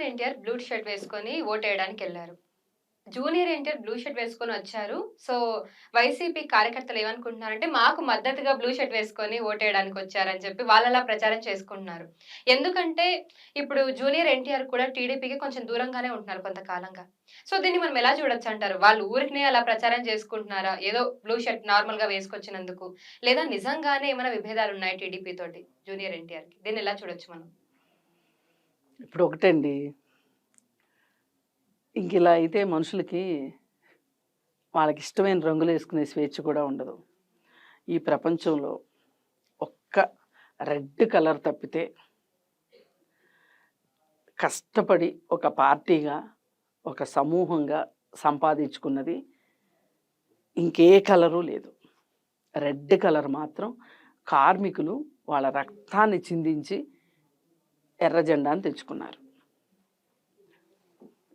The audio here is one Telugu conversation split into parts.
జూనియర్ ఎన్టీఆర్ బ్లూ షర్ట్ వేసుకొని ఓటేయడానికెళ్లారు. జూనియర్ ఎన్టీఆర్ బ్లూ షర్ట్ వేసుకొనొచ్చారు. సో, వైసీపీ కార్యకర్తలు ఏమనుకుంటున్నారంటే, మాకు మద్దతుగా బ్లూ షర్ట్ వేసుకొని ఓటేయడానికొచ్చారని చెప్పి వాళ్ళలా ప్రచారం చేసుకుంటున్నారు. ఎందుకంటే, ఇప్పుడు జూనియర్ ఎన్టీఆర్ కూడా టీడీపీకి కొంచెం దూరంగానే ఉంటున్నారు కొంతకాలంగా. సో, దీన్ని మనం ఎలా చూడొచ్చంటారు? వాళ్ళు ఊరికనే అలా ప్రచారం చేసుకుంటున్నారా? ఏదో బ్లూ షర్ట్ నార్మల్‌గా వేసుకొచ్చినందుకు. లేదా నిజంగానే ఏమైనా విభేదాలున్నాయా టీడీపీ తోటి జూనియర్ ఎన్టీఆర్‌కి? దీన్నెలా చూడొచ్చు మనం? ఇప్పుడు ఒకటండి. ఇంకిలా అయితే మనుషులకి వాళ్ళకిష్టమైన రంగులేసుకునే స్వేచ్ఛ కూడా ఉండదు. ఈ ప్రపంచంలో ఒక్క రెడ్ కలర్ తప్పితే కష్టపడి ఒక పార్టీగా, ఒక సమూహంగా సంపాదించుకున్నది ఇంకే కలరు లేదు. రెడ్ కలర్ మాత్రం కార్మికులు వాళ్ళ రక్తాన్ని చిందించి ఎర్ర జెండాను తెచ్చుకున్నారు.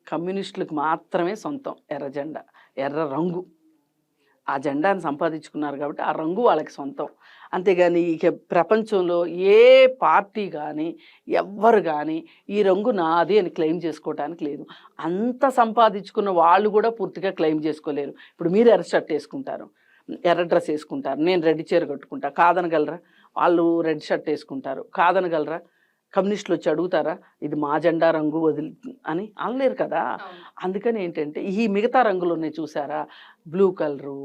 కమ్యూనిస్టులకు మాత్రమే సొంతం ఎర్ర జెండా, ఎర్ర రంగు. ఆ జెండాను సంపాదించుకున్నారు కాబట్టి ఆ రంగు వాళ్ళకి సొంతం. అంతేగాని ఇక ప్రపంచంలో ఏ పార్టీ కానీ ఎవ్వరు కానీ ఈ రంగు నాది అని క్లెయిమ్ చేసుకోవడానికి లేదు. అంత సంపాదించుకున్న వాళ్ళు కూడా పూర్తిగా క్లెయిమ్ చేసుకోలేరు. ఇప్పుడు మీరు ఎర్ర షర్ట్ వేసుకుంటారు, ఎర్ర డ్రెస్ వేసుకుంటారు, నేను రెడ్ చీర కట్టుకుంటా, కాదనగలరా? వాళ్ళు రెడ్ షర్ట్ వేసుకుంటారు, కాదనగలరా? కమ్యూనిస్టులు వచ్చి అడుగుతారా ఇది మా జెండా రంగు వదిలి అని? అనలేరు కదా. అందుకని ఏంటంటే ఈ మిగతా రంగులు ఉన్నాయి చూసారా, బ్లూ కలరు,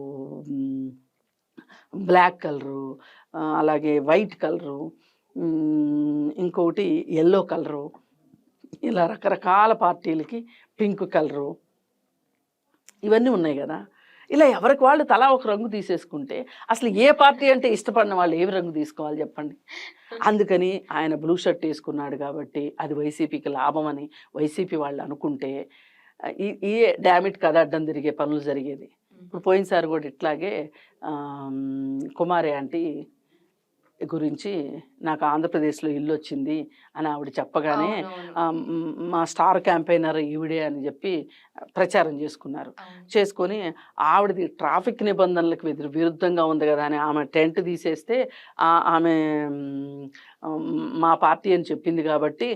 బ్లాక్ కలరు, అలాగే వైట్ కలరు, ఇంకొకటి ఎల్లో కలరు, ఇలా రకరకాల పార్టీలకి పింక్ కలరు, ఇవన్నీ ఉన్నాయి కదా. ఇలా ఎవరికి వాళ్ళు తలా ఒక రంగు తీసేసుకుంటే అసలు ఏ పార్టీ అంటే ఇష్టపడిన వాళ్ళు ఏ రంగు తీసుకోవాలి చెప్పండి. అందుకని ఆయన బ్లూ షర్ట్ వేసుకున్నాడు కాబట్టి అది వైసీపీకి లాభం అని వైసీపీ వాళ్ళు అనుకుంటే ఈ డామిట్ కథ అడ్డం తిరిగే పనులు జరిగేది. ఇప్పుడు పోయినసారి కూడా ఇట్లాగే కుమారి ఆంటీ గురించి నాకు ఆంధ్రప్రదేశ్లో ఇల్లు వచ్చింది అని ఆవిడ చెప్పగానే మా స్టార్ క్యాంపెయినర్ ఈవిడే అని చెప్పి ప్రచారం చేసుకొని ఆవిడది ట్రాఫిక్ నిబంధనలకు విరుద్ధంగా ఉంది కదా అని ఆమె టెంట్ తీసేస్తే ఆమె మా పార్టీ అని చెప్పింది కాబట్టి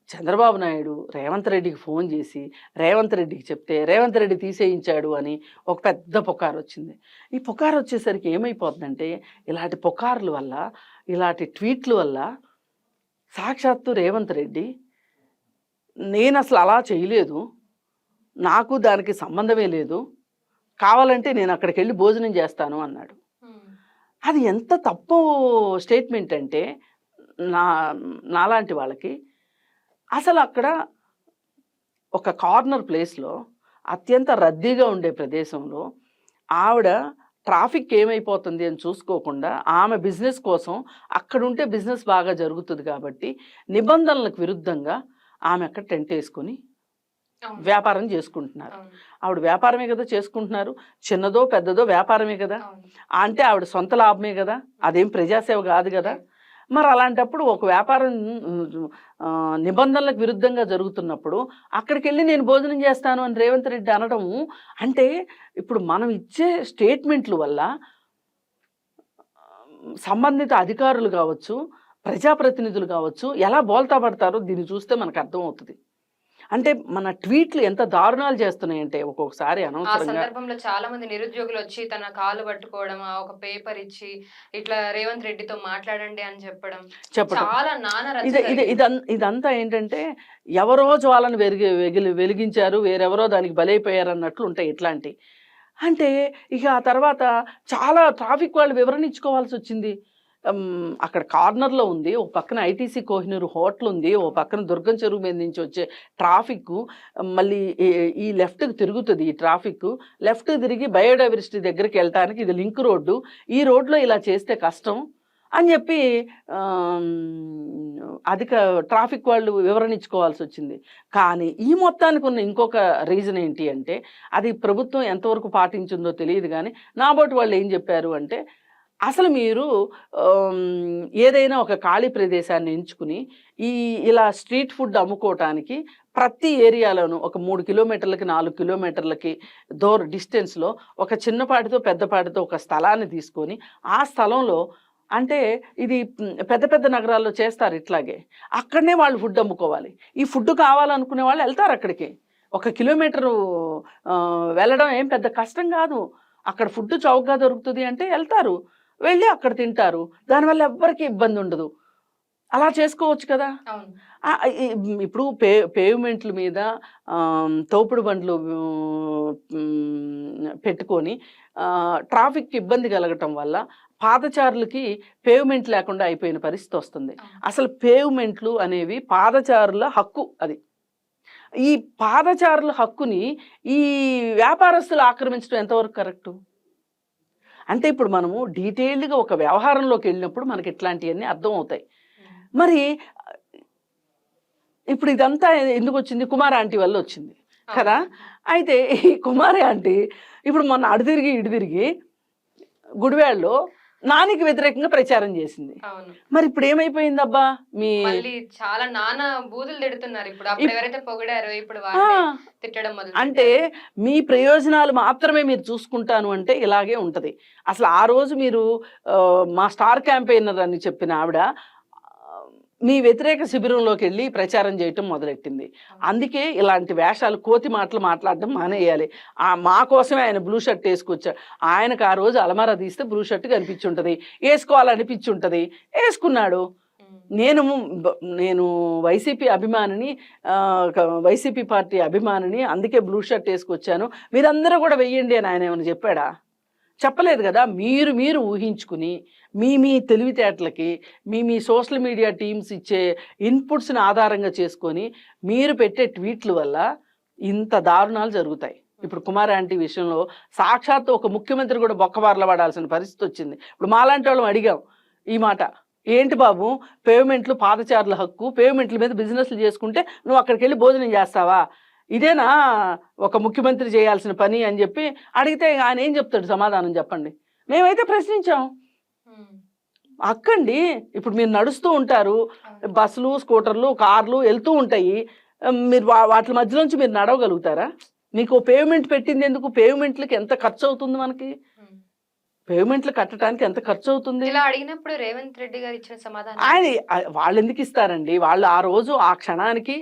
చంద్రబాబు నాయుడు రేవంత్ రెడ్డికి ఫోన్ చేసి రేవంత్ రెడ్డికి చెప్తే రేవంత్ రెడ్డి తీసేయించాడు అని ఒక పెద్ద పుకారు వచ్చింది. ఈ పుకారు వచ్చేసరికి ఏమైపోతుందంటే ఇలాంటి పుకార్ల వల్ల, ఇలాంటి ట్వీట్ల వల్ల సాక్షాత్తు రేవంత్ రెడ్డి నేను అసలు అలా చేయలేదు, నాకు దానికి సంబంధమే లేదు, కావాలంటే నేను అక్కడికి వెళ్ళి భోజనం చేస్తాను అన్నాడు. అది ఎంత తప్పు స్టేట్మెంట్ అంటే నాలాంటి వాళ్ళకి అసలు అక్కడ ఒక కార్నర్ ప్లేస్లో అత్యంత రద్దీగా ఉండే ప్రదేశంలో ఆవిడ ట్రాఫిక్ ఏమైపోతుంది అని చూసుకోకుండా ఆమె బిజినెస్ కోసం అక్కడ ఉంటే బిజినెస్ బాగా జరుగుతుంది కాబట్టి నిబంధనలకు విరుద్ధంగా ఆమె అక్కడ టెంట్ వేసుకొని వ్యాపారం చేసుకుంటున్నారు. ఆవిడ వ్యాపారమే కదా చేసుకుంటున్నారు, చిన్నదో పెద్దదో వ్యాపారమే కదా, అంటే ఆవిడ సొంత లాభమే కదా, అదేం ప్రజాసేవ కాదు కదా. మరి అలాంటప్పుడు ఒక వ్యాపారం నిబంధనలకు విరుద్ధంగా జరుగుతున్నప్పుడు అక్కడికి వెళ్ళి నేను భోజనం చేస్తాను అని రేవంత్ రెడ్డి అనడం అంటే ఇప్పుడు మనం ఇచ్చే స్టేట్మెంట్ల వల్ల సంబంధిత అధికారులు కావచ్చు, ప్రజాప్రతినిధులు కావచ్చు ఎలా బోల్తా పడతారో దీన్ని చూస్తే మనకు అర్థమవుతుంది. అంటే మన ట్వీట్లు ఎంత దారుణాలు చేస్తున్నాయంటే ఒక్కొక్కసారి అనవసరంగా. సందర్భంలో చాలా మంది నిరుద్యోగులు వచ్చి తన కాలు పట్టుకోవడం, ఒక పేపర్ ఇచ్చి ఇట్లా రేవంత్ రెడ్డితో మాట్లాడండి అని చెప్పడం చాలా ఇదంతా ఏంటంటే ఎవరో జ్వాలను వెలిగించారు, వేరెవరో దానికి బలైపోయారు అన్నట్లు ఉంటాయి ఇట్లాంటి. అంటే ఇక ఆ తర్వాత చాలా ట్రాఫిక్ వాళ్ళు వివరణ ఇచ్చుకోవాల్సి వచ్చింది. అక్కడ కార్నర్లో ఉంది, ఒక పక్కన ఐటీసీ కోహినూరు హోటల్ ఉంది, ఓ పక్కన దుర్గం చెరువు మీద నుంచి వచ్చే ట్రాఫిక్ మళ్ళీ ఈ లెఫ్ట్కి తిరుగుతుంది. ఈ ట్రాఫిక్ లెఫ్ట్ తిరిగి బయోడైవర్సిటీ దగ్గరికి వెళ్ళటానికి ఇది లింక్ రోడ్డు, ఈ రోడ్లో ఇలా చేస్తే కష్టం అని చెప్పి అధిక ట్రాఫిక్ వాళ్ళు వివరణ ఇచ్చుకోవాల్సి వచ్చింది. కానీ ఈ మొత్తానికి ఉన్న ఇంకొక రీజన్ ఏంటి అంటే అది ప్రభుత్వం ఎంతవరకు పాటించిందో తెలియదు. కానీ నాబోటి వాళ్ళు ఏం చెప్పారు అంటే అసలు మీరు ఏదైనా ఒక ఖాళీ ప్రదేశాన్ని ఎంచుకుని ఇలా స్ట్రీట్ ఫుడ్ అమ్ముకోవటానికి ప్రతి ఏరియాలోనూ ఒక 3 కిలోమీటర్లకి 4 కిలోమీటర్లకి డిస్టెన్స్లో ఒక చిన్నపాటితో పెద్దపాటితో ఒక స్థలాన్ని తీసుకొని ఆ స్థలంలో అంటే ఇది పెద్ద పెద్ద నగరాల్లో చేస్తారు ఇట్లాగే. అక్కడనే వాళ్ళు ఫుడ్ అమ్ముకోవాలి. ఈ ఫుడ్ కావాలనుకునే వాళ్ళు వెళ్తారు అక్కడికి. 1 కిలోమీటరు వెళ్ళడం ఏం పెద్ద కష్టం కాదు. అక్కడ ఫుడ్ చౌకగా దొరుకుతుంది అంటే వెళ్తారు. వెళ్ళి అక్కడ తింటారు. దానివల్ల ఎవ్వరికీ ఇబ్బంది ఉండదు. అలా చేసుకోవచ్చు కదా. అవును. ఇప్పుడు పేవ్మెంట్ల మీద తోపుడు బండ్లు పెట్టుకొని ట్రాఫిక్ ఇబ్బంది కలగటం వల్ల పాదచారులకి పేవ్మెంట్ లేకుండా అయిపోయిన పరిస్థితి వస్తుంది. అసలు పేవ్మెంట్లు అనేవి పాదచారుల హక్కు. అది ఈ పాదచారుల హక్కుని ఈ వ్యాపారస్తులు ఆక్రమించడం ఎంతవరకు కరెక్టు? అంటే ఇప్పుడు మనము డీటెయిల్డ్గా ఒక వ్యవహారంలోకి వెళ్ళినప్పుడు మనకి ఇట్లాంటివన్నీ అర్థం అవుతాయి. మరి ఇప్పుడు ఇదంతా ఎందుకు వచ్చింది? కుమార్ ఆంటీ వల్ల వచ్చింది కదా. అయితే ఈ కుమారి ఆంటీ ఇప్పుడు మొన్న అడు తిరిగి ఇటు తిరిగి గుడివాడలో నానికి వ్యతిరేకంగా ప్రచారం చేసింది. మరి ఇప్పుడు ఏమైపోయింది అబ్బా? మీ చాలా నానా బూతులు తిడుతున్నారు ఇప్పుడు. అప్పుడు ఎవరైతే పొగిడారో ఇప్పుడు తిట్టడం మొదలు. అంటే మీ ప్రయోజనాలు మాత్రమే మీరు చూసుకుంటాను అంటే ఇలాగే ఉంటది. అసలు ఆ రోజు మీరు మా స్టార్ క్యాంపెయినర్ అని చెప్పిన ఆవిడ మీ వ్యతిరేక శిబిరంలోకి వెళ్ళి ప్రచారం చేయటం మొదలెట్టింది. అందుకే ఇలాంటి వేషాలు, కోతి మాటలు మాట్లాడడం మానేయాలి. మా కోసమే ఆయన బ్లూ షర్ట్ వేసుకొచ్చాడు. ఆయనకు ఆ రోజు అలమారా తీస్తే బ్లూ షర్ట్ కనిపించుంటుంది, వేసుకోవాలనిపించుంటుంది, వేసుకున్నాడు. నేను వైసీపీ అభిమానిని, వైసీపీ పార్టీ అభిమానిని, అందుకే బ్లూ షర్ట్ వేసుకొచ్చాను, మీరందరూ కూడా వెయ్యండి అని ఆయన ఏమైనా చెప్పాడా? చెప్పలేదు కదా. మీరు ఊహించుకుని మీ తెలివితేటలకి మీ సోషల్ మీడియా టీమ్స్ ఇచ్చే ఇన్పుట్స్ని ఆధారంగా చేసుకొని మీరు పెట్టే ట్వీట్ల వల్ల ఇంత దారుణాలు జరుగుతాయి. ఇప్పుడు కుమార్ ఆంటీ విషయంలో సాక్షాత్తు ఒక ముఖ్యమంత్రి కూడా బొక్కబార్ల పడాల్సిన పరిస్థితి వచ్చింది. ఇప్పుడు మాలాంటి వాళ్ళం అడిగాం ఈ మాట, ఏంటి బాబు పేమెంట్లు పాదచారుల హక్కు, పేమెంట్ల మీద బిజినెస్లు చేసుకుంటే నువ్వు అక్కడికి వెళ్ళి భోజనం చేస్తావా? ఇదేనా ఒక ముఖ్యమంత్రి చేయాల్సిన పని అని చెప్పి అడిగితే ఆయన ఏం చెప్తాడు సమాధానం? చెప్పండి. మేమైతే ప్రశ్నించాం. అక్కండి ఇప్పుడు మీరు నడుస్తూ ఉంటారు, బస్సులు, స్కూటర్లు, కార్లు వెళ్తూ ఉంటాయి. మీరు వాటి మధ్యలోంచి మీరు నడవగలుగుతారా? మీకు పేమెంట్ పెట్టింది ఎందుకు? పేమెంట్లకి ఎంత ఖర్చు అవుతుంది? మనకి పేమెంట్లు కట్టడానికి ఎంత ఖర్చు అవుతుంది? ఇలా అడిగినప్పుడు రేవంత్ రెడ్డి గారు ఇచ్చిన సమాధానం వాళ్ళు ఎందుకు ఇస్తారండి? వాళ్ళు ఆ రోజు ఆ క్షణానికి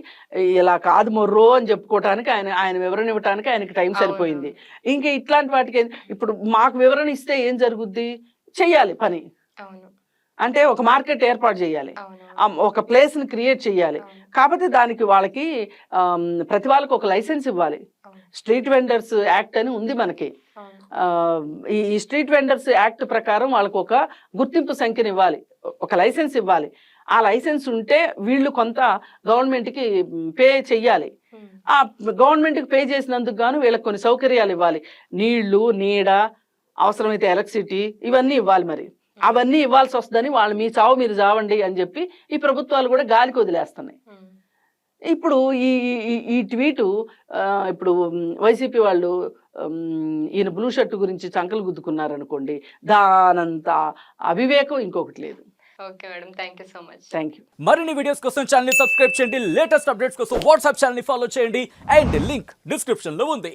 ఇలా కాదు మొర్రో అని చెప్పుకోవటానికి ఆయన వివరణ ఇవ్వటానికి ఆయనకి టైం సరిపోయింది. ఇంకా ఇట్లాంటి వాటికి ఇప్పుడు మాకు వివరణ ఇస్తే ఏం జరుగుద్ది? చెయ్యాలి పని. అంటే ఒక మార్కెట్ ఏర్పాటు చేయాలి, ఒక ప్లేస్ని క్రియేట్ చేయాలి. కాకపోతే దానికి వాళ్ళకి ప్రతి వాళ్ళకి ఒక లైసెన్స్ ఇవ్వాలి. స్ట్రీట్ వెండర్స్ యాక్ట్ అని ఉంది మనకి. ఈ స్ట్రీట్ వెండర్స్ యాక్ట్ ప్రకారం వాళ్ళకు ఒక గుర్తింపు సంఖ్యను ఇవ్వాలి, ఒక లైసెన్స్ ఇవ్వాలి. ఆ లైసెన్స్ ఉంటే వీళ్ళు కొంత గవర్నమెంట్కి పే చెయ్యాలి. ఆ గవర్నమెంట్కి పే చేసినందుకు గాను వీళ్ళకి కొన్ని సౌకర్యాలు ఇవ్వాలి. నీళ్లు, నీడ, అవసరమైతే ఎలక్ట్రిసిటీ, ఇవన్నీ ఇవ్వాలి. మరి అవన్నీ ఇవ్వాల్సి వస్తుందని వాళ్ళు మీ చావు మీరు చావండి అని చెప్పి ఈ ప్రభుత్వాలు కూడా గాలికి వదిలేస్తున్నాయి. ఇప్పుడు ఈ ట్వీటు ఇప్పుడు వైసీపీ వాళ్ళు ఈయన బ్లూ షర్ట్ గురించి చంకలు గుద్దుకున్నారనుకోండి, దానంత అవివేకం ఇంకొకటి లేదు. Okay madam, thank you so much. Thank you. మరిన్ని వీడియోస్ కోసం ఛానల్ ని సబ్స్క్రైబ్ చేయండి, లేటెస్ట్ అప్డేట్స్ కోసం వాట్సాప్ ఛానల్ ని ఫాలో చేయండి, అండ్ లింక్ డిస్క్రిప్షన్ లో ఉంది.